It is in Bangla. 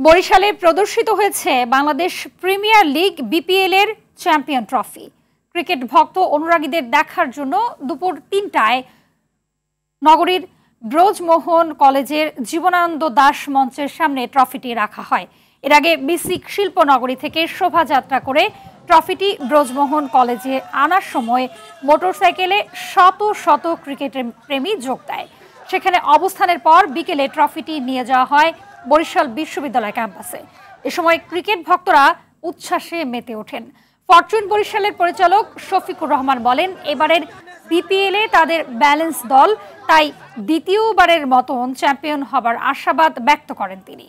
বরিশালে প্রদর্শিত হয়েছে বাংলাদেশ প্রিমিয়ার লিগ বিপিএল এর চ্যাম্পিয়ন ট্রফি। ক্রিকেট ভক্ত অনুরাগীদের দেখার জন্য দুপুর ৩টায় নগরীর ব্রজমোহন কলেজের জীবনানন্দ দাস মঞ্চের সামনে ট্রফিটি রাখা হয়। এর আগে বিসিক শিল্পনগরী থেকে শোভাযাত্রা করে ট্রফিটি ব্রজমোহন কলেজে আনার সময় মোটরসাইকেলে শত শত ক্রিকেট প্রেমী যোগ দেয়। সেখানে অবস্থানের পর বিকেলে ট্রফিটি নিয়ে যাওয়া হয় বরিশাল বিশ্ববিদ্যালয় ক্যাম্পাসে। এ সময় ক্রিকেট ভক্তরা উচ্ছ্বাসে মেতে ওঠেন। ফরচুন বরিশালের পরিচালক শফিকুর রহমান বলেন, এবারের বিপিএলে তাদের ব্যালেন্স দল, তাই দ্বিতীয়বারের মতন চ্যাম্পিয়ন হবার আশাবাদ ব্যক্ত করেন তিনি।